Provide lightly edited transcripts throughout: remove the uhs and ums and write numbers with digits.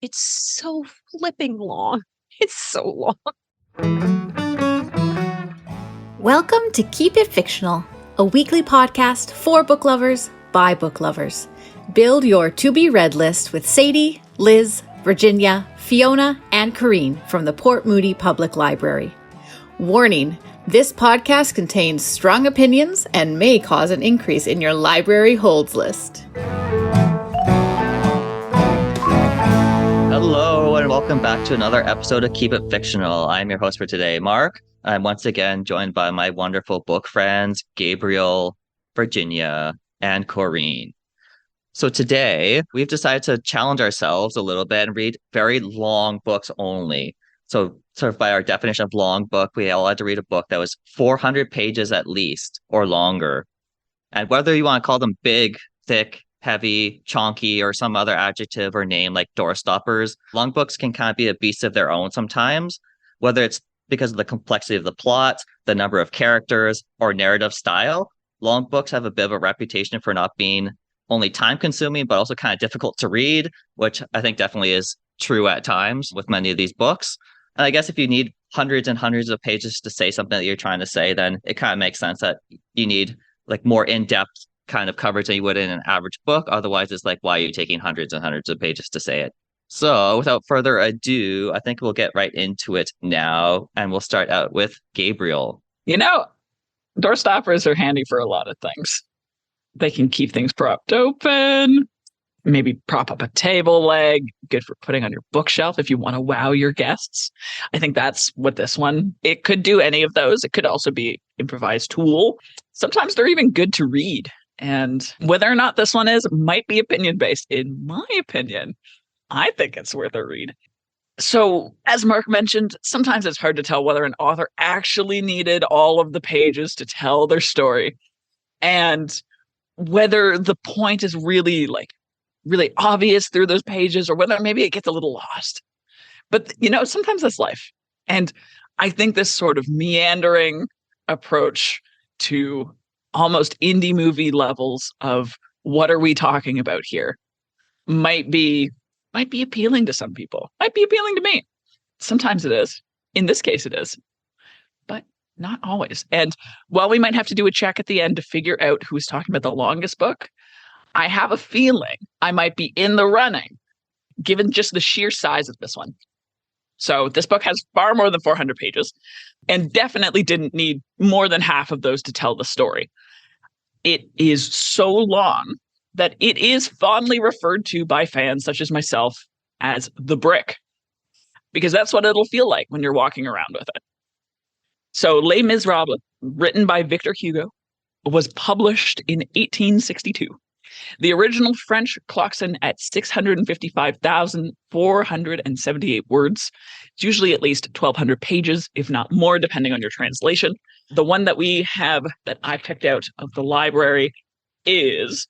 It's so flipping long. It's so long. Welcome to Keep It Fictional, a weekly podcast for book lovers by book lovers. Build your to-be-read list with Sadie, Liz, Virginia, Fiona, and Corrine from the Port Moody Public Library. Warning, this podcast contains strong opinions and may cause an increase in your library holds list. Hello, and welcome back to another episode of Keep It Fictional. I'm your host for today, Mark. I'm once again joined by my wonderful book friends, Gabriel, Virginia, and Corrine. So today, we've decided to challenge ourselves a little bit and read very long books only. So sort of by our definition of long book, we all had to read a book that was 400 pages at least or longer. And whether you want to call them big, thick, heavy, chonky, or some other adjective or name like Doorstoppers, long books can kind of be a beast of their own sometimes, whether it's because of the complexity of the plot, the number of characters, or narrative style. Long books have a bit of a reputation for not being only time-consuming, but also kind of difficult to read, which I think definitely is true at times with many of these books. And I guess if you need hundreds and hundreds of pages to say something that you're trying to say, then it kind of makes sense that you need like more in-depth kind of coverage than you would in an average book. Otherwise, it's like, why are you taking hundreds and hundreds of pages to say it? So without further ado, I think we'll get right into it now. And we'll start out with Gabriel. You know, doorstoppers are handy for a lot of things. They can keep things propped open, maybe prop up a table leg, good for putting on your bookshelf if you want to wow your guests. I think that's what this one, it could do any of those. It could also be improvised tool. Sometimes they're even good to read. And whether or not this one is might be opinion-based. In my opinion, I think it's worth a read. So, as Mark mentioned, sometimes it's hard to tell whether an author actually needed all of the pages to tell their story and whether the point is really obvious through those pages or whether maybe it gets a little lost. But, sometimes that's life. And I think this sort of meandering approach to almost indie movie levels of what are we talking about here might be appealing to some people, might be appealing to me. Sometimes it is. In this case, it is, but not always. And while we might have to do a check at the end to figure out who's talking about the longest book, I have a feeling I might be in the running, given just the sheer size of this one. So this book has far more than 400 pages and definitely didn't need more than half of those to tell the story. It is so long that it is fondly referred to by fans such as myself as the brick, because that's what it'll feel like when you're walking around with it. So Les Miserables, written by Victor Hugo, was published in 1862. The original French clocks in at 655,478 words. It's usually at least 1,200 pages, if not more, depending on your translation. The one that we have that I picked out of the library is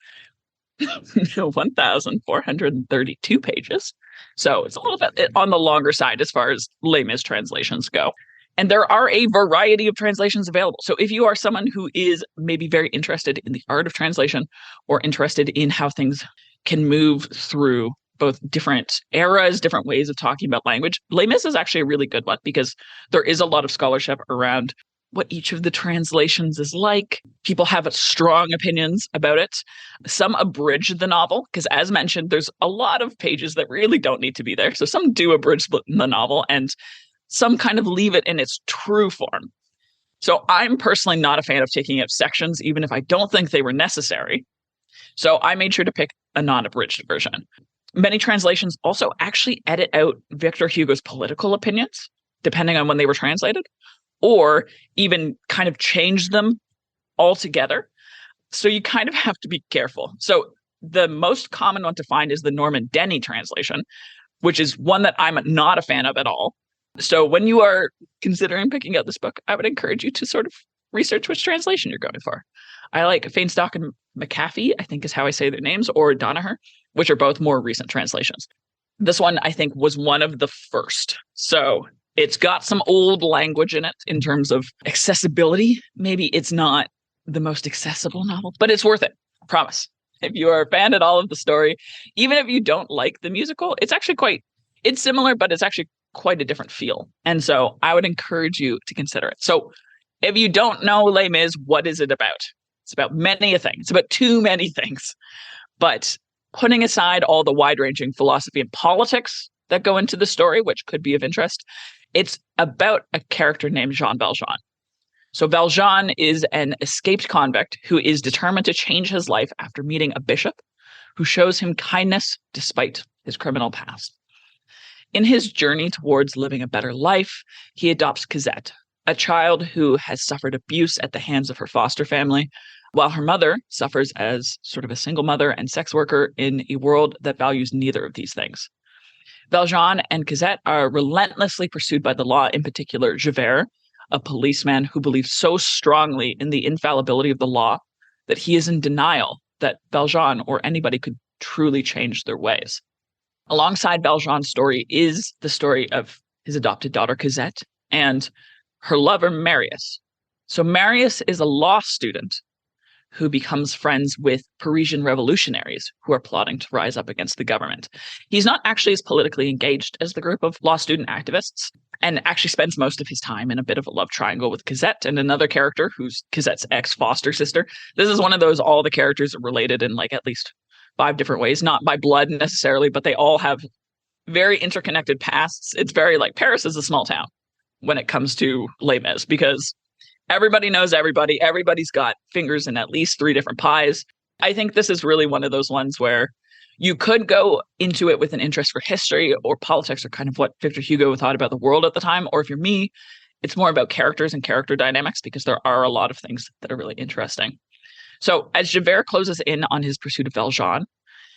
1,432 pages. So it's a little bit on the longer side as far as Les Mis translations go. And there are a variety of translations available. So if you are someone who is maybe very interested in the art of translation or interested in how things can move through both different eras, different ways of talking about language, Les Mis is actually a really good one because there is a lot of scholarship around what each of the translations is like. People have strong opinions about it. Some abridge the novel because, as mentioned, there's a lot of pages that really don't need to be there. So some do abridge the novel and some kind of leave it in its true form. So I'm personally not a fan of taking out sections, even if I don't think they were necessary. So I made sure to pick a non-abridged version. Many translations also actually edit out Victor Hugo's political opinions, depending on when they were translated, or even kind of change them altogether. So you kind of have to be careful. So the most common one to find is the Norman Denny translation, which is one that I'm not a fan of at all. So when you are considering picking out this book, I would encourage you to sort of research which translation you're going for. I like Feinstock and McAfee, I think is how I say their names, or Donaher, which are both more recent translations. This one, I think, was one of the first. So it's got some old language in it in terms of accessibility. Maybe it's not the most accessible novel, but it's worth it. I promise. If you are a fan at all of the story, even if you don't like the musical, it's actually quite It's similar, but it's actually quite a different feel. And so I would encourage you to consider it. So if you don't know Les Mis, what is it about? It's about many a thing. It's about too many things. But putting aside all the wide-ranging philosophy and politics that go into the story, which could be of interest, it's about a character named Jean Valjean. So Valjean is an escaped convict who is determined to change his life after meeting a bishop who shows him kindness despite his criminal past. In his journey towards living a better life, he adopts Cosette, a child who has suffered abuse at the hands of her foster family, while her mother suffers as sort of a single mother and sex worker in a world that values neither of these things. Valjean and Cosette are relentlessly pursued by the law, in particular Javert, a policeman who believes so strongly in the infallibility of the law that he is in denial that Valjean or anybody could truly change their ways. Alongside Valjean's story is the story of his adopted daughter Cosette and her lover Marius. So Marius is a law student who becomes friends with Parisian revolutionaries who are plotting to rise up against the government. He's not actually as politically engaged as the group of law student activists, and actually spends most of his time in a bit of a love triangle with Cosette and another character who's Cosette's ex-foster sister. This is one of those, all the characters are related in like at least 5 different ways, not by blood necessarily, but they all have very interconnected pasts. It's very like Paris is a small town when it comes to Les Mis, because everybody knows everybody. Everybody's got fingers in at least 3 different pies. I think this is really one of those ones where you could go into it with an interest for history or politics or kind of what Victor Hugo thought about the world at the time. Or if you're me, it's more about characters and character dynamics, because there are a lot of things that are really interesting. So as Javert closes in on his pursuit of Valjean,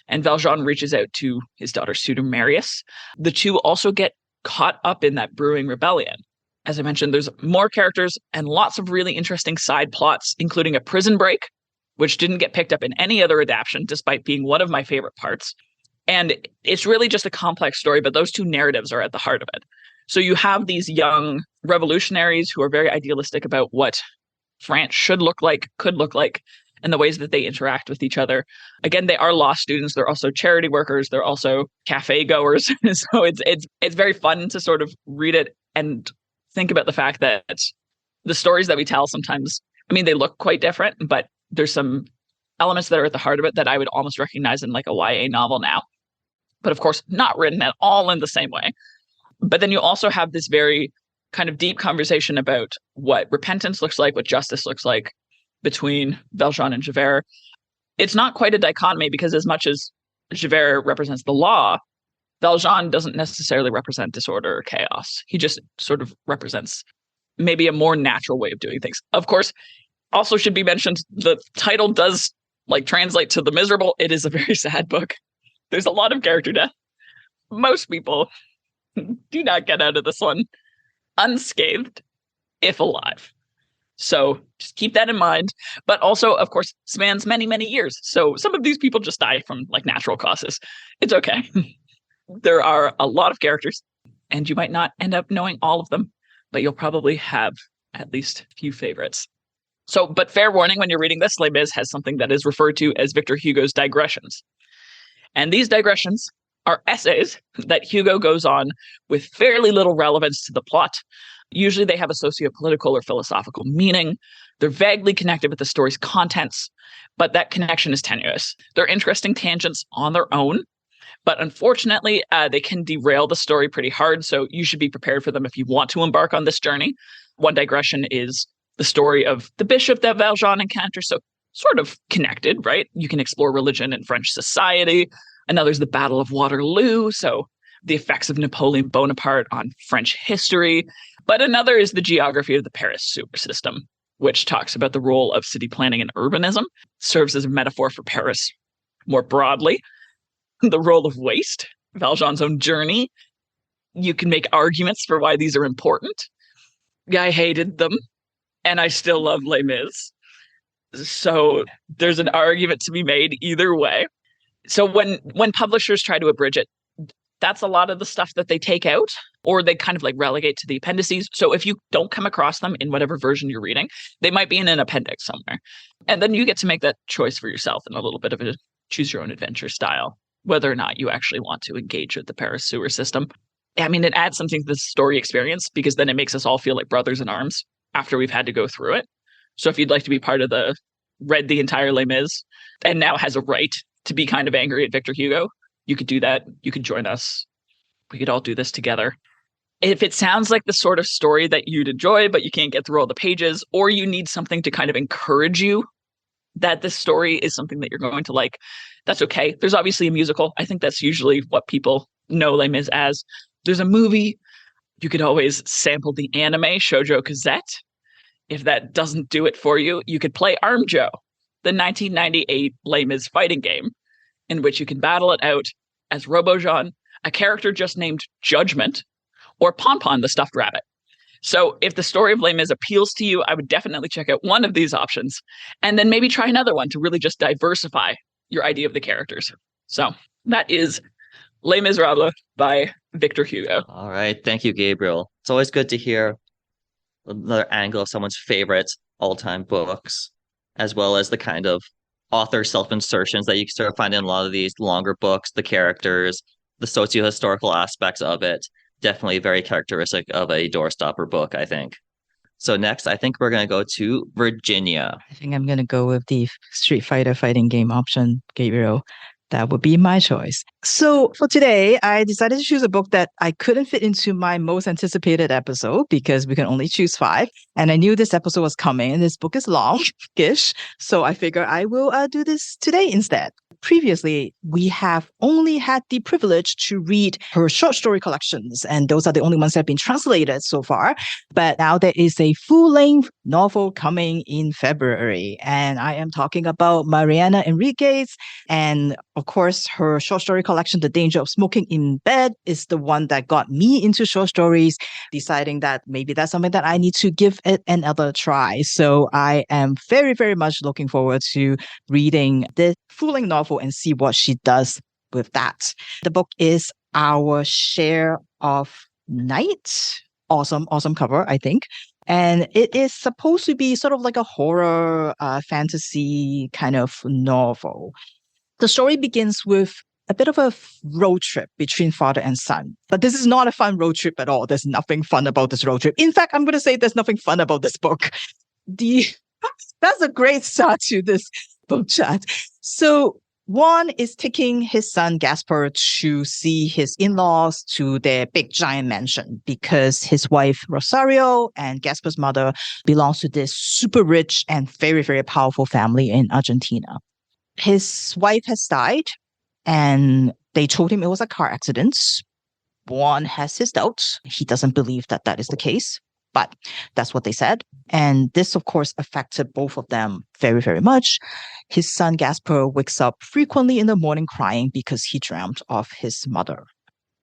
and Valjean reaches out to his daughter's suitor Marius, the two also get caught up in that brewing rebellion. As I mentioned, there's more characters and lots of really interesting side plots, including a prison break, which didn't get picked up in any other adaptation, despite being one of my favorite parts. And it's really just a complex story, but those 2 narratives are at the heart of it. So you have these young revolutionaries who are very idealistic about what France should look like, could look like, and the ways that they interact with each other. Again, they are law students. They're also charity workers. They're also cafe goers. So it's very fun to sort of read it and think about the fact that the stories that we tell sometimes, I mean, they look quite different, but there's some elements that are at the heart of it that I would almost recognize in like a YA novel now. But of course, not written at all in the same way. But then you also have this very kind of deep conversation about what repentance looks like, what justice looks like between Valjean and Javert. It's not quite a dichotomy, because as much as Javert represents the law, Valjean doesn't necessarily represent disorder or chaos. He just sort of represents maybe a more natural way of doing things. Of course, also should be mentioned, the title does like translate to the miserable. It is a very sad book. There's a lot of character death. Most people do not get out of this one unscathed, if alive. So just keep that in mind. But also, of course, spans many, many years. So some of these people just die from like natural causes. It's okay. There are a lot of characters, and you might not end up knowing all of them, but you'll probably have at least a few favorites. So, but fair warning, when you're reading this, Les Mis has something that is referred to as Victor Hugo's digressions. And these digressions are essays that Hugo goes on with fairly little relevance to the plot. Usually they have a socio-political or philosophical meaning. They're vaguely connected with the story's contents, but that connection is tenuous. They're interesting tangents on their own, but unfortunately, they can derail the story pretty hard, so you should be prepared for them if you want to embark on this journey. One digression is the story of the bishop that Valjean encounters, so sort of connected, right? You can explore religion in French society. Another's the Battle of Waterloo, so the effects of Napoleon Bonaparte on French history. But another is the geography of the Paris sewer system, which talks about the role of city planning and urbanism, serves as a metaphor for Paris more broadly. The role of waste, Valjean's own journey. You can make arguments for why these are important. I hated them, and I still love Les Mis. So there's an argument to be made either way. So when publishers try to abridge it, that's a lot of the stuff that they take out, or they kind of like relegate to the appendices. So if you don't come across them in whatever version you're reading, they might be in an appendix somewhere. And then you get to make that choice for yourself in a little bit of a choose your own adventure style. whether or not you actually want to engage with the Paris sewer system. I mean, it adds something to the story experience because then it makes us all feel like brothers in arms after we've had to go through it. So if you'd like to be part of read the entire Les Mis and now has a right to be kind of angry at Victor Hugo, you could do that. You could join us. We could all do this together. If it sounds like the sort of story that you'd enjoy, but you can't get through all the pages, or you need something to kind of encourage you that this story is something that you're going to like, that's okay. There's obviously a musical. I think that's usually what people know Les Mis as. There's a movie. You could always sample the anime Shoujo Gazette. If that doesn't do it for you, you could play Arm Joe, the 1998 Les Mis fighting game, in which you can battle it out as Robojean, a character just named Judgment, or Pon-Pon, the stuffed rabbit. So if the story of Les Mis appeals to you, I would definitely check out one of these options, and then maybe try another one to really just diversify your idea of the characters. So that is Les Miserables by Victor Hugo. All right. Thank you, Gabriel. It's always good to hear another angle of someone's favorite all-time books, as well as the kind of author self-insertions that you sort of find in a lot of these longer books, the characters, the socio-historical aspects of it. Definitely very characteristic of a Doorstopper book, I think. So next, I think we're going to go to Virginia. I think I'm going to go with the Street Fighter fighting game option, Gabriel. That would be my choice. So for today, I decided to choose a book that I couldn't fit into my most anticipated episode because we can only choose 5. And I knew this episode was coming and this book is long-ish. So I figure I will do this today instead. Previously, we have only had the privilege to read her short story collections, and those are the only ones that have been translated so far. But now there is a full-length novel coming in February, and I am talking about Mariana Enriquez. And of course, her short story collection, The Danger of Smoking in Bed, is the one that got me into short stories, deciding that maybe that's something that I need to give it another try. So I am very, very much looking forward to reading this full-length novel and see what she does with that. The book is Our Share of Night. Awesome cover, I think. And it is supposed to be sort of like a horror fantasy kind of novel. The story begins with a bit of a road trip between father and son. But this is not a fun road trip at all. There's nothing fun about this road trip. In fact, I'm going to say there's nothing fun about this book. That's a great start to this book chat. So Juan is taking his son Gaspar to see his in-laws to their big giant mansion because his wife Rosario and Gaspar's mother belongs to this super rich and very, very powerful family in Argentina. His wife has died and they told him it was a car accident. Juan has his doubts. He doesn't believe that that is the case, but that's what they said. And this, of course, affected both of them very, very much. His son Gaspar wakes up frequently in the morning crying because he dreamt of his mother.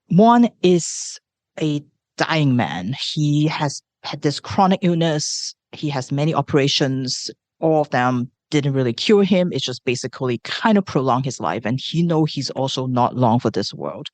Juan is a dying man. He has had this chronic illness. He has many operations. All of them didn't really cure him. It just basically kind of prolonged his life. And he knows he's also not long for this world.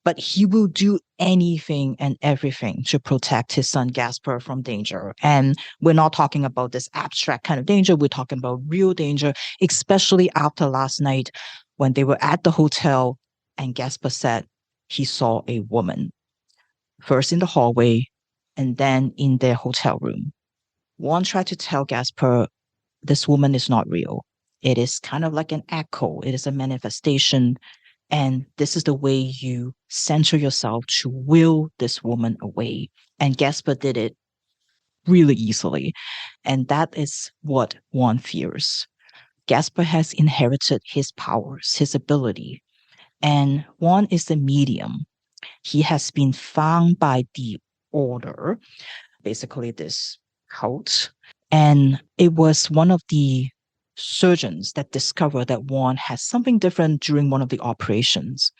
But he will do anything and everything to protect his son Gaspar from danger. And we're not talking about this abstract kind of danger. We're talking about real danger, especially after last night when they were at the hotel and Gaspar said he saw a woman, first in the hallway and then in their hotel room. Juan tried to tell Gaspar, this woman is not real. It is kind of like an echo. It is a manifestation. And this is the way you center yourself to will this woman away. And Gaspar did it really easily. And that is what Juan fears. Gaspar has inherited his powers, his ability. And Juan is the medium. He has been found by the Order, basically this cult. And it was one of the surgeons that discovered that Juan has something different during one of the operations.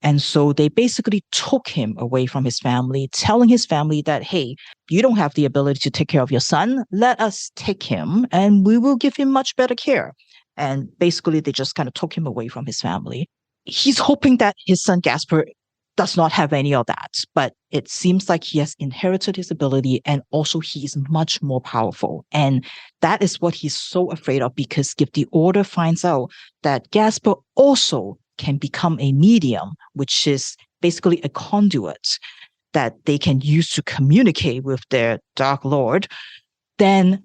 And so they basically took him away from his family, telling his family that, hey, you don't have the ability to take care of your son. Let us take him and we will give him much better care. And basically they just kind of took him away from his family. He's hoping that his son Gaspar does not have any of that, but it seems like he has inherited his ability and also he is much more powerful. And that is what he's so afraid of, because if the Order finds out that Gaspar also can become a medium, which is basically a conduit that they can use to communicate with their Dark Lord, then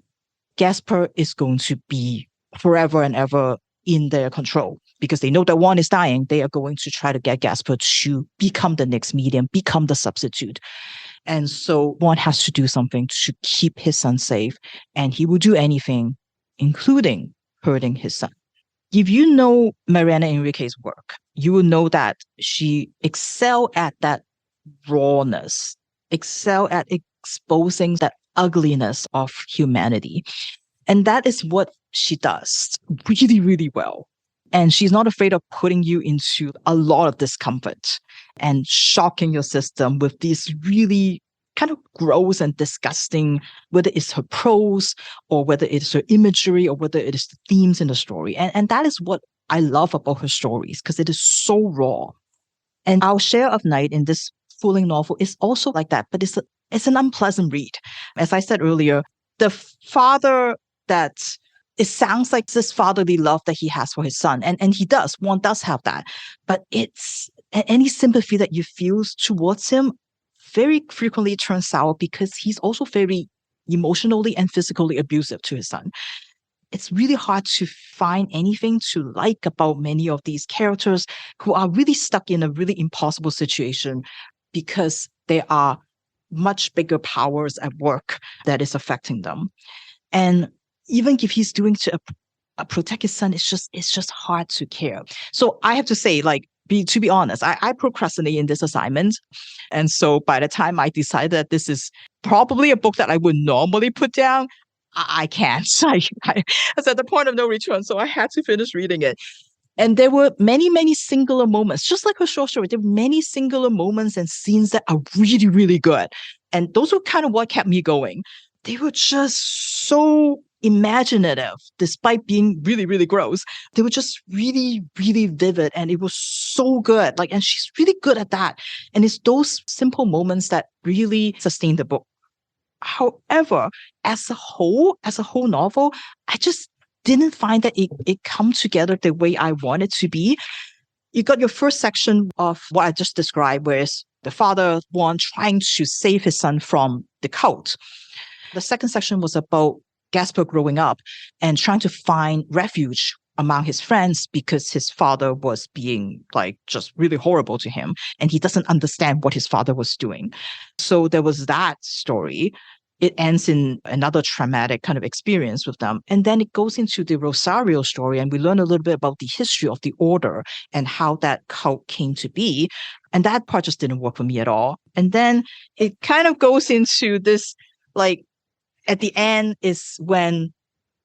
Gasper is going to be forever and ever in their control. Because they know that one is dying, they are going to try to get Gasper to become the next medium, become the substitute. And so one has to do something to keep his son safe. And he will do anything, including hurting his son. If you know Mariana Enriquez's work, you will know that she excel at that rawness, excel at exposing that ugliness of humanity. And that is what she does really, really well. And she's not afraid of putting you into a lot of discomfort and shocking your system with these really kind of gross and disgusting, whether it's her prose or whether it's her imagery or whether it is the themes in the story. And that is what I love about her stories, because it is so raw. And Our Share of Night in this Fooling novel is also like that, but it's an unpleasant read. As I said earlier, the father that it sounds like this fatherly love that he has for his son. And he does. One does have that. But it's any sympathy that you feel towards him very frequently turns sour because he's also very emotionally and physically abusive to his son. It's really hard to find anything to like about many of these characters who are really stuck in a really impossible situation because there are much bigger powers at work that is affecting them. And even if he's doing to protect his son, it's just hard to care. So I have to say, to be honest, I procrastinate in this assignment. And so by the time I decided that this is probably a book that I would normally put down, I can't. I was at the point of no return, so I had to finish reading it. And there were many, many singular moments, just like her short story. There were many singular moments and scenes that are really, really good. And those were kind of what kept me going. They were just so imaginative, despite being really, really gross. They were just really, really vivid, and it was so good. And she's really good at that. And it's those simple moments that really sustain the book. However, as a whole novel, I just didn't find that it come together the way I want it to be. You got your first section of what I just described, where it's the father one trying to save his son from the cult. The second section was about Gasper growing up and trying to find refuge among his friends because his father was being just really horrible to him, and he doesn't understand what his father was doing. So there was that story. It ends in another traumatic kind of experience with them. And then it goes into the Rosario story, and we learn a little bit about the history of the order and how that cult came to be. And that part just didn't work for me at all. And then it kind of goes into this, at the end is when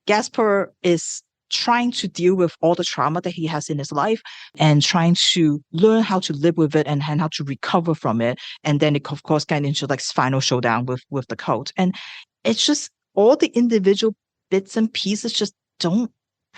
Gasper is trying to deal with all the trauma that he has in his life and trying to learn how to live with it and how to recover from it. And then it, of course, got into final showdown with the cult. And it's just all the individual bits and pieces just don't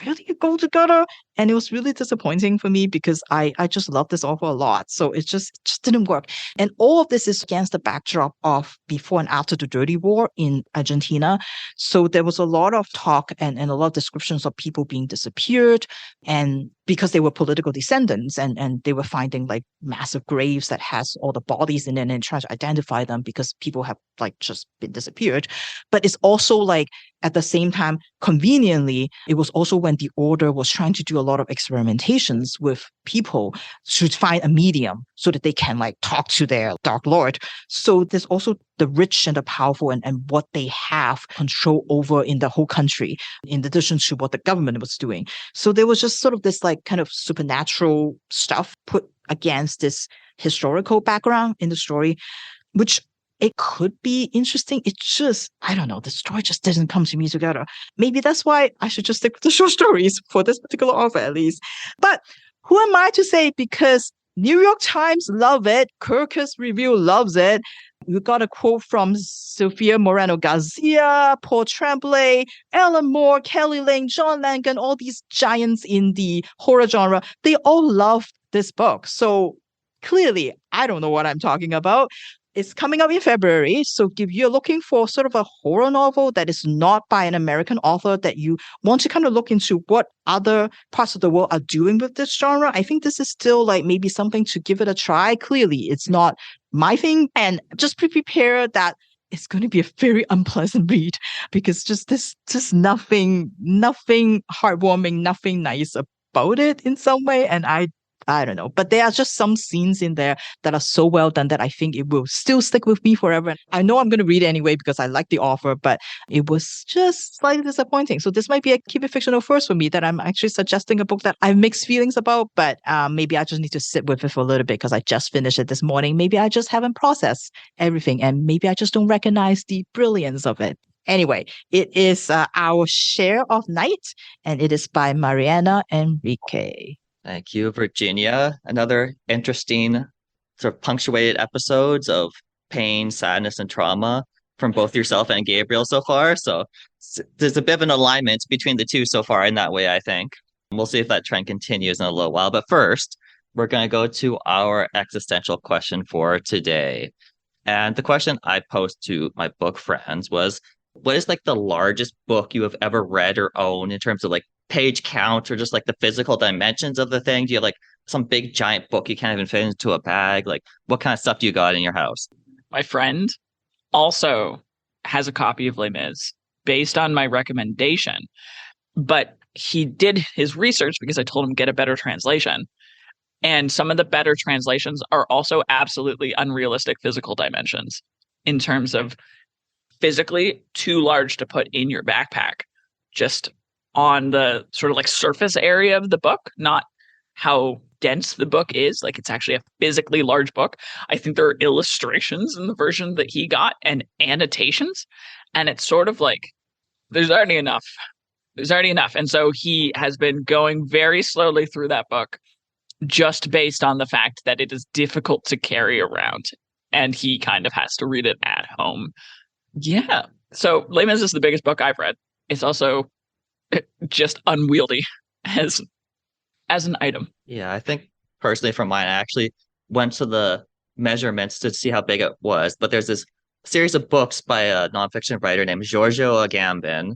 really go together. And it was really disappointing for me because I just love this author a lot. So it just didn't work. And all of this is against the backdrop of before and after the Dirty War in Argentina. So there was a lot of talk and a lot of descriptions of people being disappeared, and because they were political descendants and they were finding massive graves that has all the bodies in it and trying to identify them because people have just been disappeared. But it's also at the same time, conveniently, it was also when the order was trying to do a lot of experimentations with people to find a medium so that they can talk to their Dark Lord. So there's also the rich and the powerful and what they have control over in the whole country, in addition to what the government was doing. So there was just sort of this kind of supernatural stuff put against this historical background in the story, which it could be interesting. It just, I don't know, the story just didn't come to me together. Maybe that's why I should just stick with the short stories for this particular author at least. But who am I to say? Because New York Times love it. Kirkus Review loves it. We got a quote from Sophia Moreno Garcia, Paul Tremblay, Alan Moore, Kelly Lane, John Langan, all these giants in the horror genre. They all love this book. So clearly, I don't know what I'm talking about. It's coming out in February. So if you're looking for sort of a horror novel that is not by an American author, that you want to kind of look into what other parts of the world are doing with this genre, I think this is still like maybe something to give it a try. Clearly, it's not my thing. And just prepare that it's going to be a very unpleasant read, because just nothing heartwarming, nothing nice about it in some way. And I don't know, but there are just some scenes in there that are so well done that I think it will still stick with me forever. I know I'm going to read it anyway because I like the author, but it was just slightly disappointing. So this might be a Keep It Fictional first for me, that I'm actually suggesting a book that I have mixed feelings about, but maybe I just need to sit with it for a little bit because I just finished it this morning. Maybe I just haven't processed everything, and maybe I just don't recognize the brilliance of it. Anyway, it is Our Share of Night, and it is by Mariana Enriquez. Thank you, Virginia. Another interesting sort of punctuated episodes of pain, sadness, and trauma from both yourself and Gabriel so far. So there's a bit of an alignment between the two so far in that way, I think. We'll see if that trend continues in a little while. But first, we're going to go to our existential question for today. And the question I posed to my book friends was, what is like the largest book you have ever read or owned in terms of like page count or just like the physical dimensions of the thing? Do you have like some big giant book you can't even fit into a bag? Like, what kind of stuff do you got in your house? My friend also has a copy of Les Mis based on my recommendation, but he did his research because I told him get a better translation. And some of the better translations are also absolutely unrealistic physical dimensions in terms of physically too large to put in your backpack, just on the sort of like surface area of the book, not how dense the book is. Like, it's actually a physically large book. I think there are illustrations in the version that he got and annotations. And it's sort of like, there's already enough. And so he has been going very slowly through that book just based on the fact that it is difficult to carry around. And he kind of has to read it at home. Yeah. So Les Mis is the biggest book I've read. It's also just unwieldy as an item. Yeah, I think personally for mine, I actually went to the measurements to see how big it was. But there's this series of books by a nonfiction writer named Giorgio Agamben.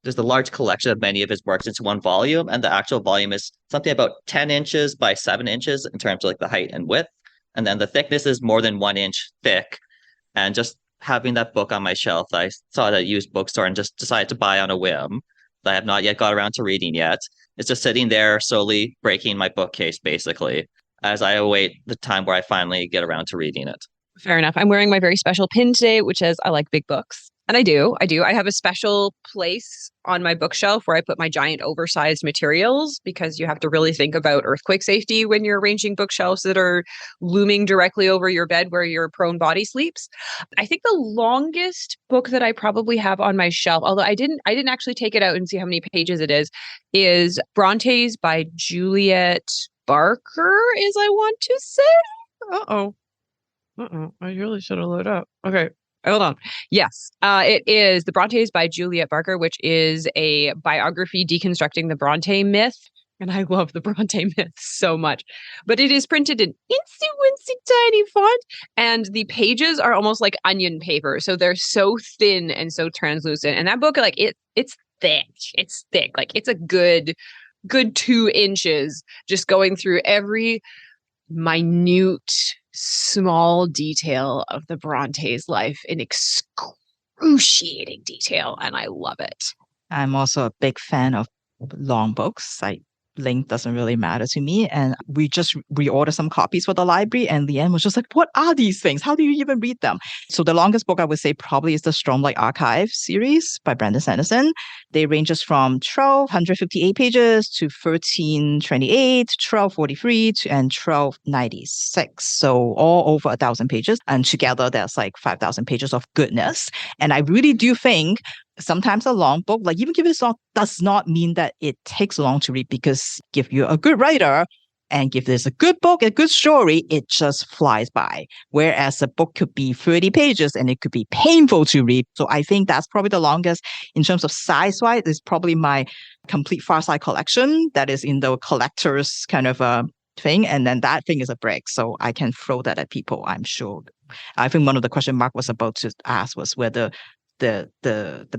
There's a large collection of many of his works into one volume, and the actual volume is something about 10 inches by 7 inches in terms of like the height and width. And then the thickness is more than 1 inch thick. And just having that book on my shelf, I saw it at a used bookstore and just decided to buy on a whim. That I have not yet got around to reading yet. It's just sitting there slowly breaking my bookcase, basically, as I await the time where I finally get around to reading it. Fair enough. I'm wearing my very special pin today, which says I like big books. And I do. I have a special place on my bookshelf where I put my giant oversized materials, because you have to really think about earthquake safety when you're arranging bookshelves that are looming directly over your bed where your prone body sleeps. I think the longest book that I probably have on my shelf, although I didn't actually take it out and see how many pages it is Brontes by Juliet Barker, as I want to say. I really should have looked up. Okay. Hold on. Yes, it is The Brontes by Juliet Barker, which is a biography deconstructing the Bronte myth. And I love the Bronte myth so much. But it is printed in insy-wincy tiny font. And the pages are almost like onion paper. So they're so thin and so translucent. And that book, like, it's thick. It's thick. Like, it's a good 2 inches just going through every minute small detail of the Bronte's life in excruciating detail, and I love it. I'm also a big fan of long books. Length doesn't really matter to me. And we just reordered some copies for the library, and Leanne was just like, what are these things? How do you even read them? So the longest book I would say probably is the Stormlight Archive series by Brandon Sanderson. They ranges from 1,258 pages to 1,328, 1,243, and 1,296. So all over 1,000 pages. And together there's like 5,000 pages of goodness. And I really do think sometimes a long book, like even if it's long, does not mean that it takes long to read, because if you're a good writer and if there's a good book, a good story, it just flies by. Whereas a book could be 30 pages and it could be painful to read. So I think that's probably the longest in terms of size-wise. Is probably my complete Far Side collection that is in the collector's kind of thing. And then that thing is a brick. So I can throw that at people, I'm sure. I think one of the question Mark was about to ask was whether the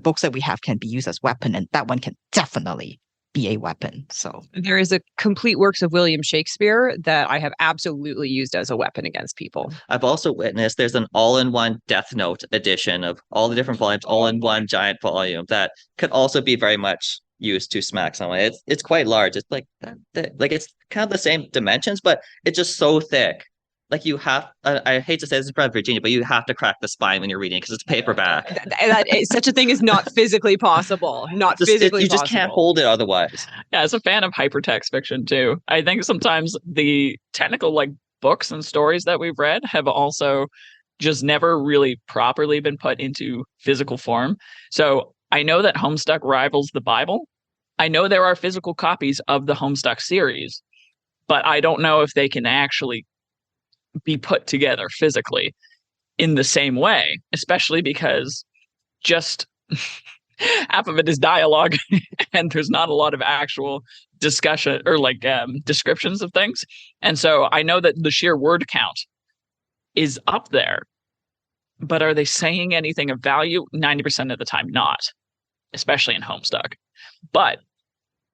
books that we have can be used as weapon, and that one can definitely be a weapon. So There is a complete works of William Shakespeare that I have absolutely used as a weapon against people. I've also witnessed there's an all-in-one Death Note edition of all the different volumes, all in one giant volume that could also be very much used to smack someone. It's quite large. It's like like it's kind of the same dimensions, but it's just so thick. Like you have, I hate to say this in front of Virginia, but you have to crack the spine when you're reading because it's paperback. Such a thing is not physically possible. Not physically you possible. just can't hold it otherwise. Yeah, as a fan of hypertext fiction too, I think sometimes the technical like books and stories that we've read have also just never really properly been put into physical form. So I know that Homestuck rivals the Bible. I know there are physical copies of the Homestuck series, but I don't know if they can actually be put together physically in the same way, especially because just half of it is dialogue and there's not a lot of actual discussion or like descriptions of things. And so I know that the sheer word count is up there, but are they saying anything of value? 90% of the time, not, especially in Homestuck. But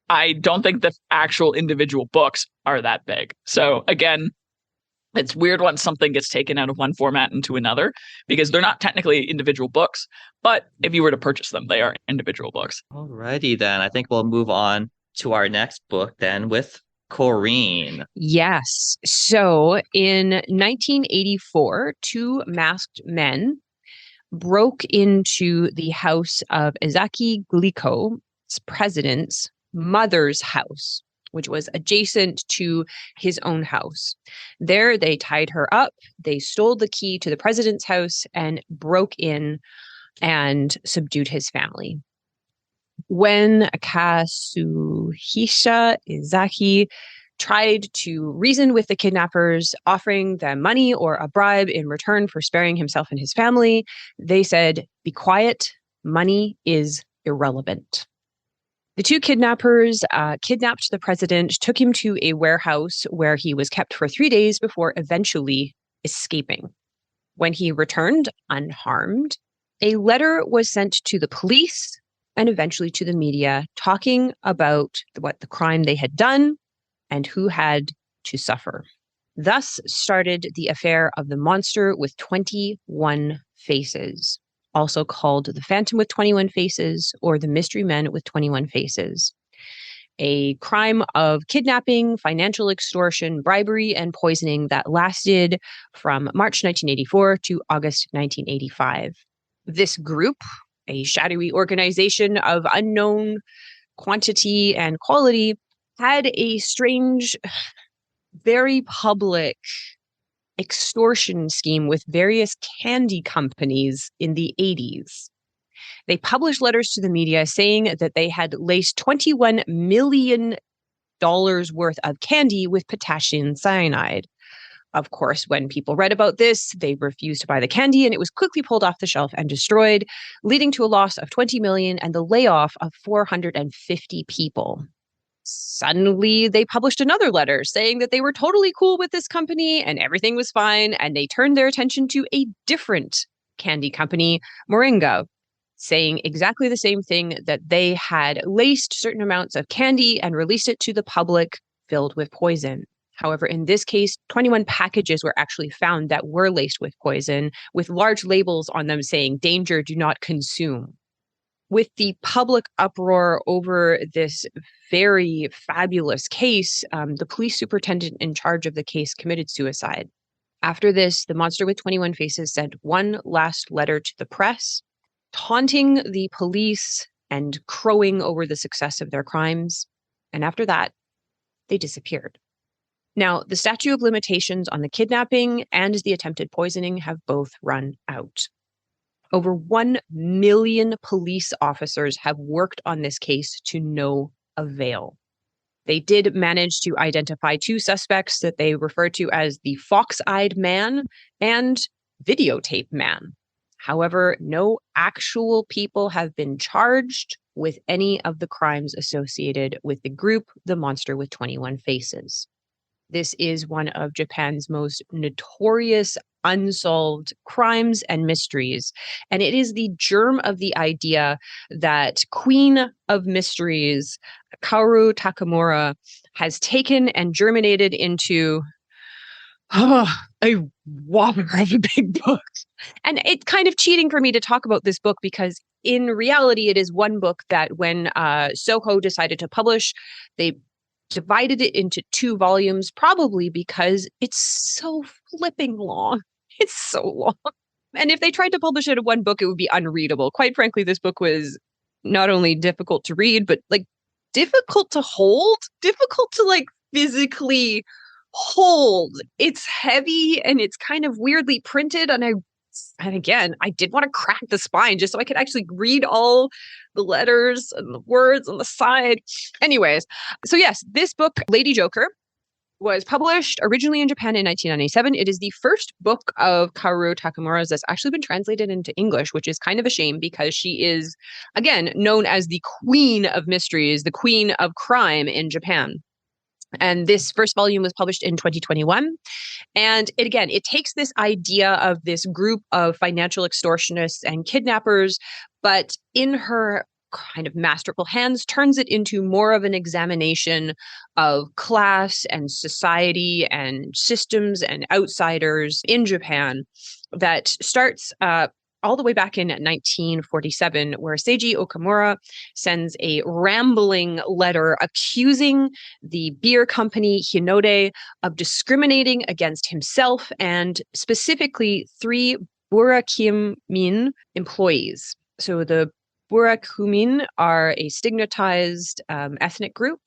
I don't think the actual individual books are that big. So again, it's weird when something gets taken out of one format into another because they're not technically individual books, but if you were to purchase them, they are individual books. Alrighty then. I think we'll move on to our next book then with Corrine. Yes. So in 1984, two masked men broke into the house of Izaki Glico's president's mother's house, which was adjacent to his own house. There, they tied her up, they stole the key to the president's house, and broke in and subdued his family. When Kazuhisa Izaki tried to reason with the kidnappers, offering them money or a bribe in return for sparing himself and his family, they said, "Be quiet, money is irrelevant." The two kidnappers kidnapped the president, took him to a warehouse where he was kept for 3 days before eventually escaping. When he returned unharmed, a letter was sent to the police and eventually to the media talking about what the crime they had done and who had to suffer. Thus started the affair of the monster with 21 faces, also called the Phantom with 21 Faces or the Mystery Men with 21 Faces. A crime of kidnapping, financial extortion, bribery, and poisoning that lasted from March 1984 to August 1985. This group, a shadowy organization of unknown quantity and quality, had a strange, very public extortion scheme with various candy companies in the 80s. They published letters to the media saying that they had laced $21 million worth of candy with potassium cyanide. Of course, when people read about this, they refused to buy the candy and it was quickly pulled off the shelf and destroyed, leading to a loss of $20 million and the layoff of 450 people. Suddenly, they published another letter saying that they were totally cool with this company and everything was fine, and they turned their attention to a different candy company, Moringa, saying exactly the same thing, that they had laced certain amounts of candy and released it to the public filled with poison. However, in this case, 21 packages were actually found that were laced with poison, with large labels on them saying, "Danger, do not consume." With the public uproar over this very fabulous case, the police superintendent in charge of the case committed suicide. After this, the monster with 21 faces sent one last letter to the press, taunting the police and crowing over the success of their crimes. And after that, they disappeared. Now, the statute of limitations on the kidnapping and the attempted poisoning have both run out. Over 1 million police officers have worked on this case to no avail. They did manage to identify two suspects that they refer to as the Fox-Eyed Man and Videotape Man. However, no actual people have been charged with any of the crimes associated with the group, the Monster with 21 Faces. This is one of Japan's most notorious unsolved crimes and mysteries. And it is the germ of the idea that Queen of Mysteries, Kaoru Takamura, has taken and germinated into a whopper of a big book. And it's kind of cheating for me to talk about this book because in reality, it is one book that when Soho decided to publish, they divided it into 2 volumes, probably because it's so flipping long. It's so long. And if they tried to publish it in one book, it would be unreadable. Quite frankly, this book was not only difficult to read, but like difficult to hold, difficult to like physically hold. It's heavy and it's kind of weirdly printed. And again, I did want to crack the spine just so I could actually read all the letters and the words on the side. Anyways, so yes, this book, Lady Joker, was published originally in Japan in 1997. It is the first book of Kaoru Takamura's that's actually been translated into English, which is kind of a shame because she is, again, known as the Queen of Mysteries, the Queen of Crime in Japan. And this first volume was published in 2021. And it takes this idea of this group of financial extortionists and kidnappers, but in her kind of masterful hands, turns it into more of an examination of class and society and systems and outsiders in Japan that starts all the way back in 1947, where Seiji Okamura sends a rambling letter accusing the beer company Hinode of discriminating against himself and specifically 3 Burakumin employees. So the Burakumin are a stigmatized ethnic group,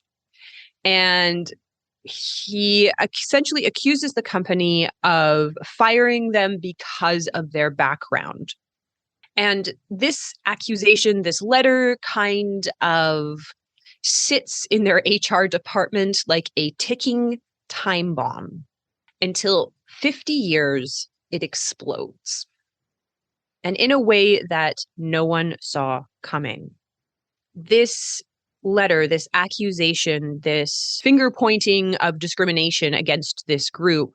and he essentially accuses the company of firing them because of their background. And this accusation, this letter kind of sits in their HR department like a ticking time bomb until 50 years it explodes. And in a way that no one saw coming. This letter, this accusation, this finger pointing of discrimination against this group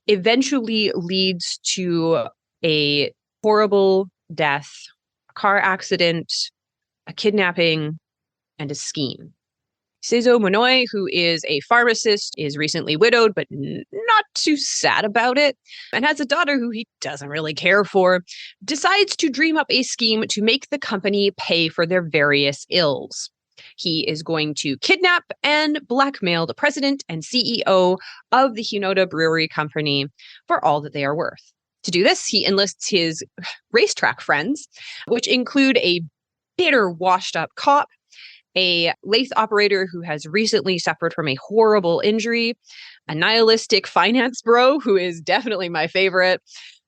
eventually leads to a horrible death, a car accident, a kidnapping, and a scheme. Seizo Monoi, who is a pharmacist, is recently widowed, but not too sad about it, and has a daughter who he doesn't really care for, decides to dream up a scheme to make the company pay for their various ills. He is going to kidnap and blackmail the president and CEO of the Hinode Brewery Company for all that they are worth. To do this, he enlists his racetrack friends, which include a bitter, washed-up cop, a lathe operator who has recently suffered from a horrible injury, a nihilistic finance bro who is definitely my favorite,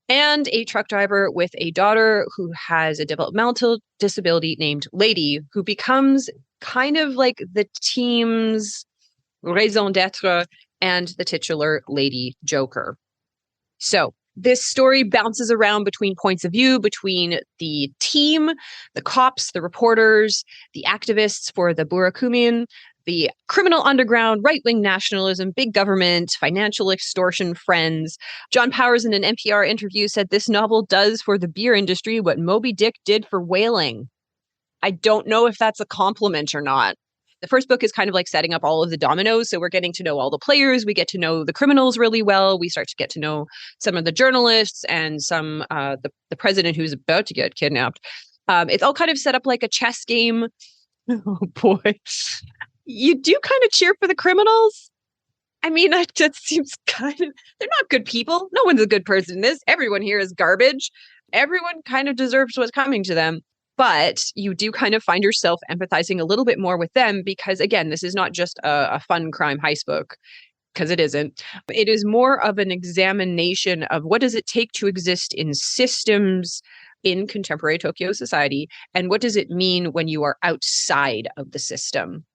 and a truck driver with a daughter who has a developmental disability named Lady, who becomes kind of like the team's raison d'etre and the titular Lady Joker. So this story bounces around between points of view, between the team, the cops, the reporters, the activists for the Burakumin, the criminal underground, right-wing nationalism, big government, financial extortion friends. John Powers in an NPR interview said this novel does for the beer industry what Moby Dick did for whaling. I don't know if that's a compliment or not. The first book is kind of like setting up all of the dominoes. So we're getting to know all the players. We get to know the criminals really well. We start to get to know some of the journalists and some the president who's about to get kidnapped. It's all kind of set up like a chess game. Oh boy. You do kind of cheer for the criminals. I mean, that just seems kind of, they're not good people. No one's a good person in this. Everyone here is garbage. Everyone kind of deserves what's coming to them. But you do kind of find yourself empathizing a little bit more with them because, again, this is not just a fun crime heist book, because it isn't. It is more of an examination of what does it take to exist in systems in contemporary Tokyo society, and what does it mean when you are outside of the system.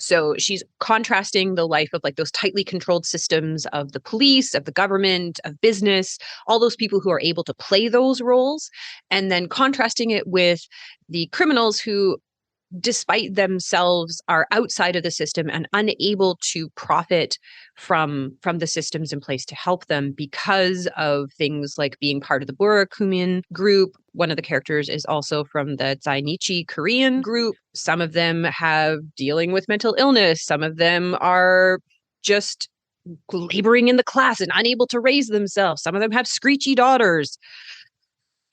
So she's contrasting the life of like those tightly controlled systems of the police, of the government, of business, all those people who are able to play those roles, and then contrasting it with the criminals who despite themselves are outside of the system and unable to profit from the systems in place to help them because of things like being part of the Burakumin group. One of the characters is also from the Zainichi Korean group. Some of them have dealing with mental illness. Some of them are just laboring in the class and unable to raise themselves. Some of them have screechy daughters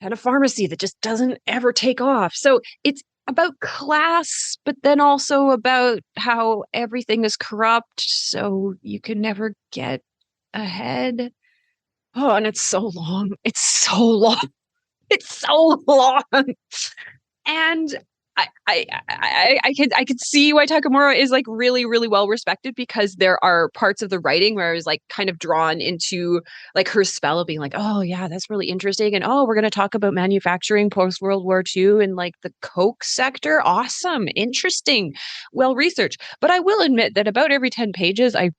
and a pharmacy that just doesn't ever take off. So it's about class, but then also about how everything is corrupt, so you can never get ahead. Oh, and it's so long. It's so long. It's so long. And I could see why Takamura is like really, really well respected, because there are parts of the writing where I was like kind of drawn into like her spell of being like, oh yeah, that's really interesting. And oh, we're going to talk about manufacturing post World War II and like the Coke sector. Awesome. Interesting. Well researched. But I will admit that about every 10 pages, I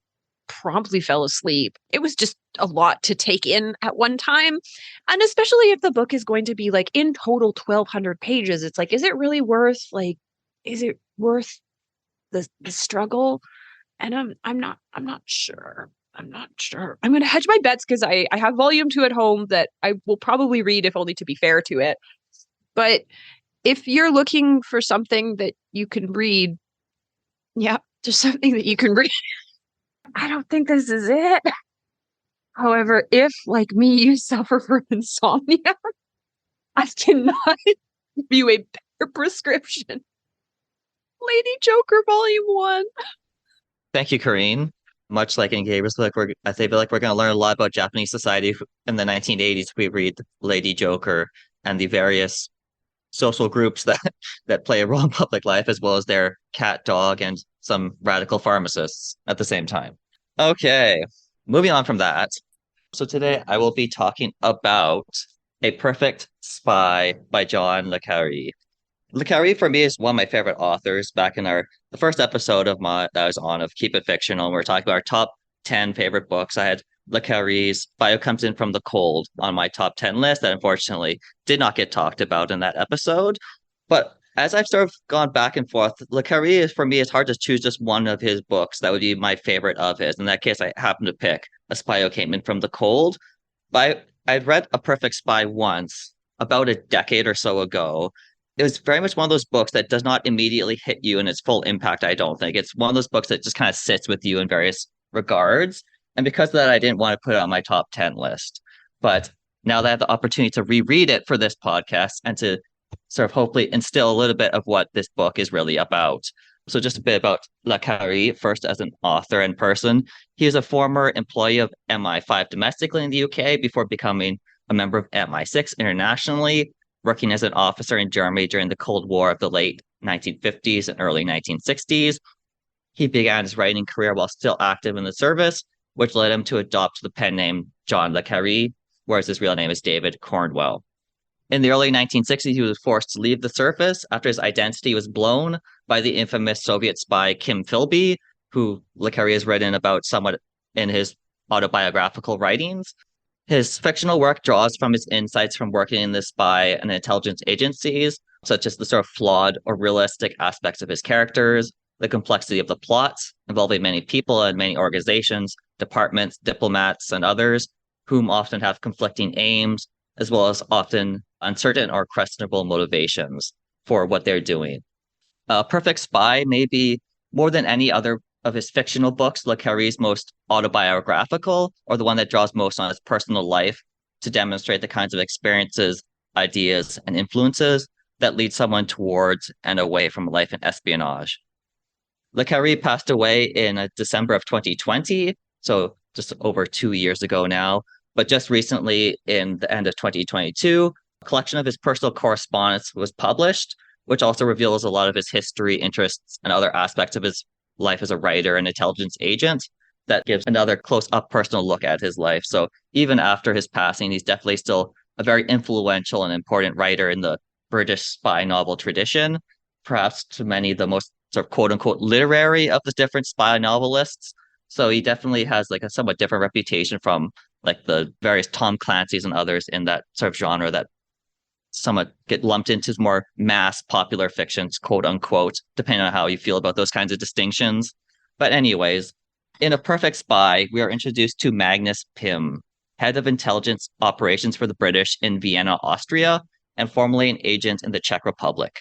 promptly fell asleep. It was just a lot to take in at one time. And especially if the book is going to be like in total 1,200 pages, it's like, is it really worth the struggle? And I'm not sure. I'm not sure. I'm going to hedge my bets because I have volume 2 at home that I will probably read, if only to be fair to it. But if you're looking for something that you can read, yeah, there's something that you can read. I don't think this is it. However, if, like me, you suffer from insomnia, I cannot give you a better prescription. Lady Joker Volume 1. Thank you, Kareen. Much like in Gabriel's book, I feel like we're going to learn a lot about Japanese society in the 1980s if we read Lady Joker and the various social groups that play a role in public life, as well as their cat, dog, and some radical pharmacists at the same time. Okay, moving on from that. So today I will be talking about A Perfect Spy by John le Carré. Le Carré for me is one of my favorite authors. Back in the first episode of that I was on of Keep It Fictional, we were talking about our top 10 favorite books. I had le Carré's Bio Comes In From the Cold on my top 10 list that unfortunately did not get talked about in that episode. But as I've sort of gone back and forth, le Carré is, for me, it's hard to choose just one of his books that would be my favorite of his. In that case, I happen to pick A Spy Came In From the Cold. But I'd read A Perfect Spy once, about a decade or so ago. It was very much one of those books that does not immediately hit you in its full impact, I don't think. It's one of those books that just kind of sits with you in various regards. And because of that, I didn't want to put it on my top 10 list. But now that I have the opportunity to reread it for this podcast and to sort of hopefully instill a little bit of what this book is really about. So just a bit about le Carré, first as an author and person. He is a former employee of MI5 domestically in the UK before becoming a member of MI6 internationally, working as an officer in Germany during the Cold War of the late 1950s and early 1960s. He began his writing career while still active in the service, which led him to adopt the pen name John le Carré, whereas his real name is David Cornwell. In the early 1960s, he was forced to leave the service after his identity was blown by the infamous Soviet spy Kim Philby, who le Carré has written about somewhat in his autobiographical writings. His fictional work draws from his insights from working in the spy and intelligence agencies, such as the sort of flawed or realistic aspects of his characters, the complexity of the plots involving many people and many organizations, departments, diplomats, and others, whom often have conflicting aims, as well as often uncertain or questionable motivations for what they're doing. Perfect Spy may be, more than any other of his fictional books, le Carré's most autobiographical, or the one that draws most on his personal life to demonstrate the kinds of experiences, ideas, and influences that lead someone towards and away from life in espionage. Le Carré passed away in December of 2020, so just over 2 years ago now. But just recently, in the end of 2022, a collection of his personal correspondence was published, which also reveals a lot of his history, interests, and other aspects of his life as a writer and intelligence agent that gives another close-up personal look at his life. So even after his passing, he's definitely still a very influential and important writer in the British spy novel tradition, perhaps to many the most sort of quote-unquote literary of the different spy novelists. So he definitely has like a somewhat different reputation from like the various Tom Clancy's and others in that sort of genre that somewhat get lumped into more mass popular fictions, quote unquote, depending on how you feel about those kinds of distinctions. But anyways, in A Perfect Spy, we are introduced to Magnus Pym, head of intelligence operations for the British in Vienna, Austria, and formerly an agent in the Czech Republic.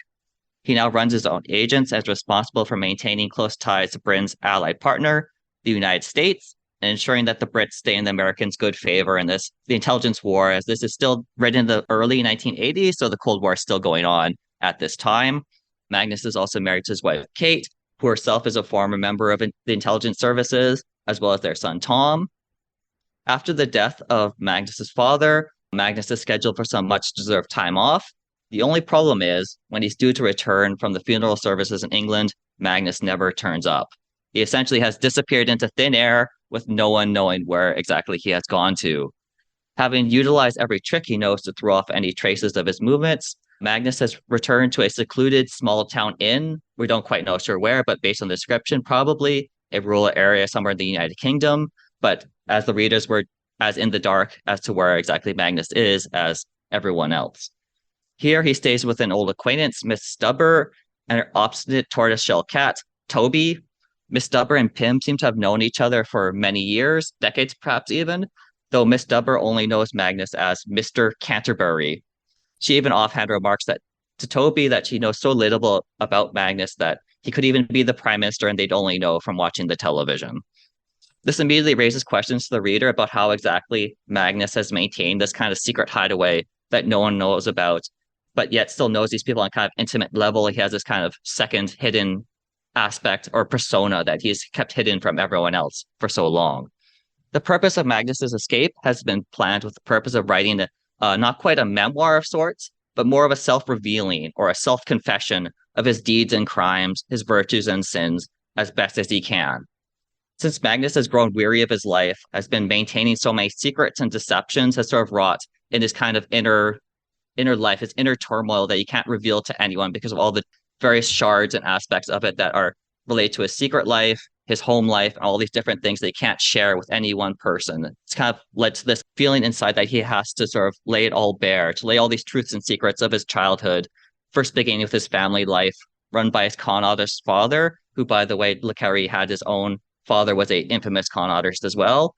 He now runs his own agents and is responsible for maintaining close ties to Britain's allied partner, the United States, and ensuring that the Brits stay in the Americans' good favor in the intelligence war, as this is still written in the early 1980s, so the Cold War is still going on at this time. Magnus is also married to his wife, Kate, who herself is a former member of the intelligence services, as well as their son, Tom. After the death of Magnus's father, Magnus is scheduled for some much-deserved time off. The only problem is, when he's due to return from the funeral services in England, Magnus never turns up. He essentially has disappeared into thin air with no one knowing where exactly he has gone to. Having utilized every trick he knows to throw off any traces of his movements, Magnus has returned to a secluded small town inn. We don't quite know sure where, but based on the description, probably a rural area somewhere in the United Kingdom. But as the readers were as in the dark as to where exactly Magnus is as everyone else. Here he stays with an old acquaintance, Miss Stubber, and her obstinate tortoiseshell cat, Toby. Miss Stubber and Pym seem to have known each other for many years, decades perhaps even, though Miss Stubber only knows Magnus as Mr. Canterbury. She even offhand remarks that to Toby that she knows so little about Magnus that he could even be the prime minister and they'd only know from watching the television. This immediately raises questions to the reader about how exactly Magnus has maintained this kind of secret hideaway that no one knows about, but yet still knows these people on kind of intimate level. He has this kind of second hidden aspect or persona that he's kept hidden from everyone else for so long. The purpose of Magnus's escape has been planned with the purpose of writing not quite a memoir of sorts, but more of a self-revealing or a self-confession of his deeds and crimes, his virtues and sins, as best as he can. Since Magnus has grown weary of his life, has been maintaining so many secrets and deceptions, has sort of wrought in his kind of inner life, his inner turmoil that he can't reveal to anyone because of all the various shards and aspects of it that are related to his secret life, his home life, and all these different things that he can't share with any one person. It's kind of led to this feeling inside that he has to sort of lay it all bare, to lay all these truths and secrets of his childhood, first beginning with his family life, run by his con artist father, who, by the way, le Carré had his own father was a infamous con artist as well.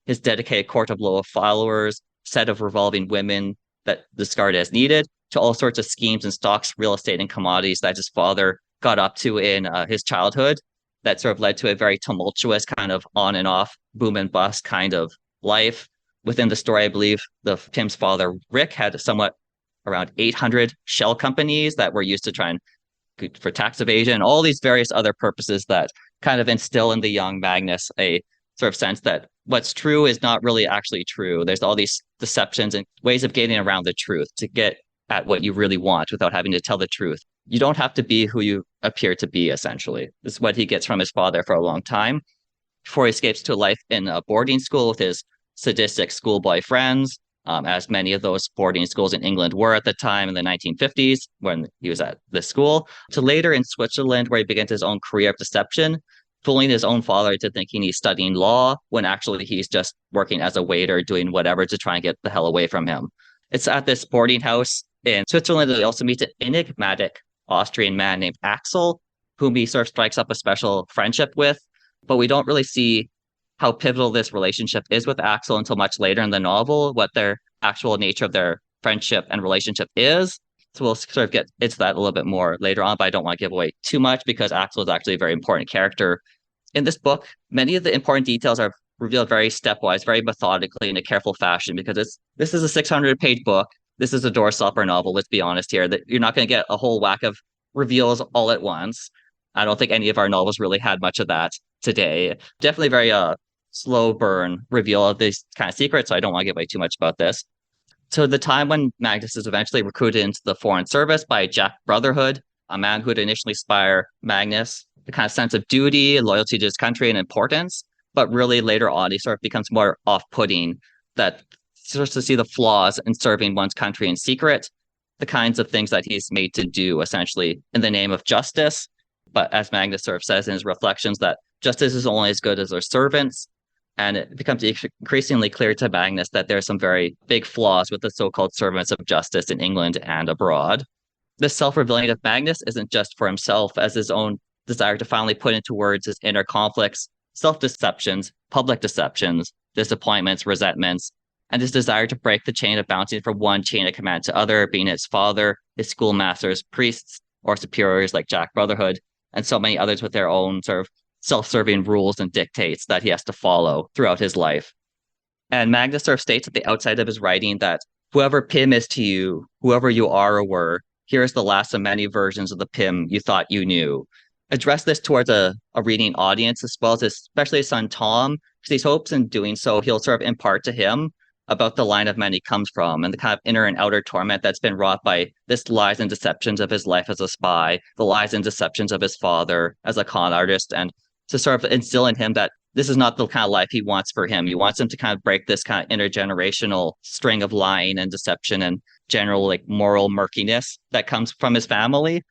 His dedicated court of loyal followers, set of revolving women that discard as needed, to all sorts of schemes and stocks, real estate, and commodities that his father got up to in his childhood that sort of led to a very tumultuous kind of on and off, boom and bust kind of life. Within the story, I believe Pym's father, Rick, had somewhat around 800 shell companies that were used to try and for tax evasion, all these various other purposes that kind of instill in the young Magnus a sort of sense that what's true is not really actually true. There's all these deceptions and ways of getting around the truth to get at what you really want without having to tell the truth. You don't have to be who you appear to be, essentially. This is what he gets from his father for a long time before he escapes to a life in a boarding school with his sadistic schoolboy friends, as many of those boarding schools in England were at the time in the 1950s when he was at this school, to later in Switzerland where he began his own career of deception, fooling his own father into thinking he's studying law when actually he's just working as a waiter, doing whatever to try and get the hell away from him. It's at this boarding house in Switzerland that he also meets an enigmatic Austrian man named Axel, whom he sort of strikes up a special friendship with, but we don't really see how pivotal this relationship is with Axel until much later in the novel, what their actual nature of their friendship and relationship is. So we'll sort of get into that a little bit more later on, but I don't want to give away too much because Axel is actually a very important character. In this book, many of the important details are revealed very stepwise, very methodically in a careful fashion, because this is a 600-page book. This is a doorstopper novel, let's be honest here, that you're not going to get a whole whack of reveals all at once. I don't think any of our novels really had much of that today. Definitely very slow burn reveal of these kind of secrets, so I don't want to give away too much about this. So the time when Magnus is eventually recruited into the Foreign Service by Jack Brotherhood, a man who would initially inspire Magnus the kind of sense of duty and loyalty to his country and importance, but really later on he sort of becomes more off-putting, that starts to see the flaws in serving one's country in secret, the kinds of things that he's made to do essentially in the name of justice. But as Magnus sort of says in his reflections, that justice is only as good as their servants. And it becomes increasingly clear to Magnus that there are some very big flaws with the so-called servants of justice in England and abroad. This self-revealing of Magnus isn't just for himself, as his own desire to finally put into words his inner conflicts, self-deceptions, public deceptions, disappointments, resentments, and his desire to break the chain of bouncing from one chain of command to other, being his father, his schoolmasters, priests, or superiors like Jack Brotherhood, and so many others with their own sort of self-serving rules and dictates that he has to follow throughout his life. And Magnus sort of states at the outside of his writing that whoever Pym is to you, whoever you are or were, here is the last of many versions of the Pym you thought you knew. Address this towards a reading audience, as well as especially his son Tom, because he hopes in doing so he'll sort of impart to him about the line of men he comes from and the kind of inner and outer torment that's been wrought by this lies and deceptions of his life as a spy, the lies and deceptions of his father as a con artist, and to sort of instill in him that this is not the kind of life he wants for him. He wants him to kind of break this kind of intergenerational string of lying and deception and general like moral murkiness that comes from his family.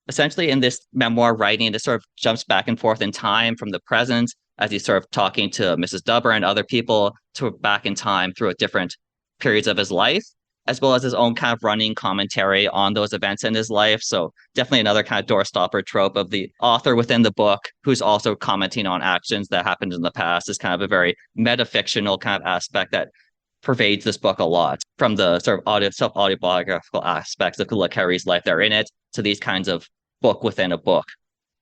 Essentially, in this memoir writing, it sort of jumps back and forth in time from the present as he's sort of talking to Mrs. Dubber and other people to back in time through different periods of his life, as well as his own kind of running commentary on those events in his life. So definitely another kind of doorstopper trope of the author within the book who's also commenting on actions that happened in the past is kind of a very metafictional kind of aspect that pervades this book a lot, from the sort of self-autobiographical aspects of le Carré's life that are in it to these kinds of book within a book.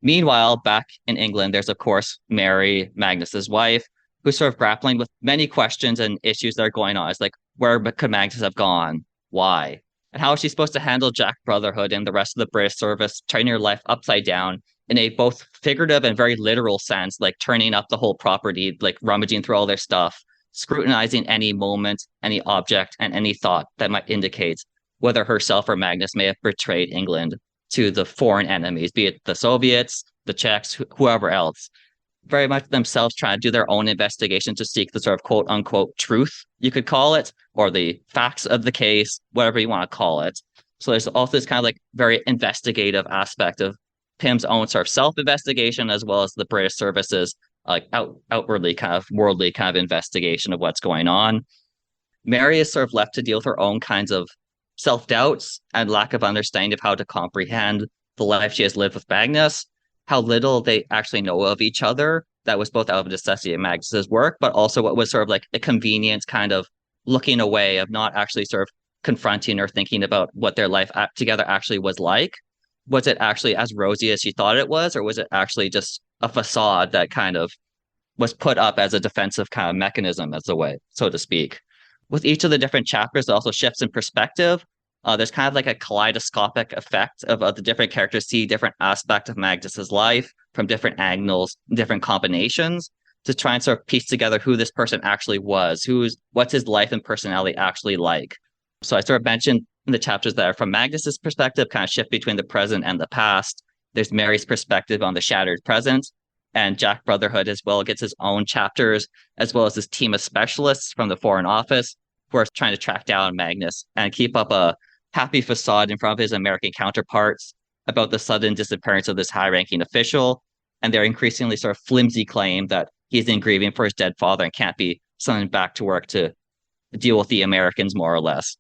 Meanwhile, back in England, there's of course Mary, Magnus's wife, who's sort of grappling with many questions and issues that are going on. It's like, where could Magnus have gone? Why? And how is she supposed to handle Jack Brotherhood and the rest of the British service, turning her life upside down in a both figurative and very literal sense, like turning up the whole property, like rummaging through all their stuff, scrutinizing any moment, any object, and any thought that might indicate whether herself or Magnus may have betrayed England to the foreign enemies, be it the Soviets, the Czechs, whoever else. Very much themselves trying to do their own investigation to seek the sort of quote unquote truth, you could call it, or the facts of the case, whatever you want to call it. So there's also this kind of like very investigative aspect of Pym's own sort of self-investigation, as well as the British services like outwardly kind of worldly kind of investigation of what's going on. Mary is sort of left to deal with her own kinds of self-doubts and lack of understanding of how to comprehend the life she has lived with Magnus, how little they actually know of each other. That was both out of necessity in Magnus's work, but also what was sort of like a convenient kind of looking away of not actually sort of confronting or thinking about what their life together actually was like. Was it actually as rosy as she thought it was, or was it actually just a facade that kind of was put up as a defensive kind of mechanism, as a way, so to speak? With each of the different chapters, it also shifts in perspective. There's kind of like a kaleidoscopic effect of the different characters see different aspects of Magnus's life from different angles, different combinations, to try and sort of piece together who this person actually was, what's his life and personality actually like. So I sort of mentioned in the chapters that are from Magnus's perspective, kind of shift between the present and the past. There's Mary's perspective on the shattered present, and Jack Brotherhood as well gets his own chapters, as well as his team of specialists from the Foreign Office who are trying to track down Magnus and keep up a happy facade in front of his American counterparts about the sudden disappearance of this high-ranking official and their increasingly sort of flimsy claim that he's in grieving for his dead father and can't be summoned back to work to deal with the Americans, more or less.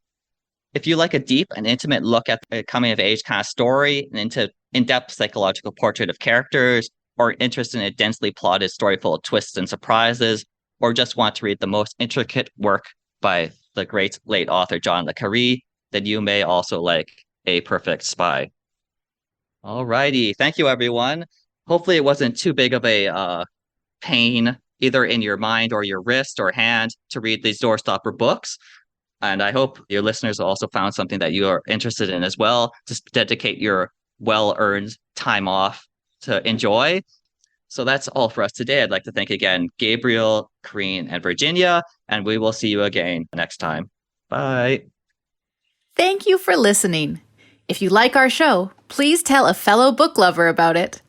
If you like a deep and intimate look at a coming-of-age kind of story and into in-depth psychological portrait of characters, or interested in a densely plotted story full of twists and surprises, or just want to read the most intricate work by the great late author John le Carré, then you may also like A Perfect Spy. Alrighty, thank you everyone. Hopefully it wasn't too big of a pain either in your mind or your wrist or hand to read these Doorstopper books. And I hope your listeners also found something that you are interested in as well. Just dedicate your well-earned time off to enjoy. So that's all for us today. I'd like to thank again Gabriel, Corrine, and Virginia, and we will see you again next time. Bye. Thank you for listening. If you like our show, please tell a fellow book lover about it.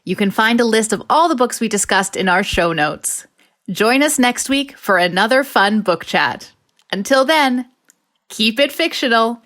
You can find a list of all the books we discussed in our show notes. Join us next week for another fun book chat. Until then, keep it fictional.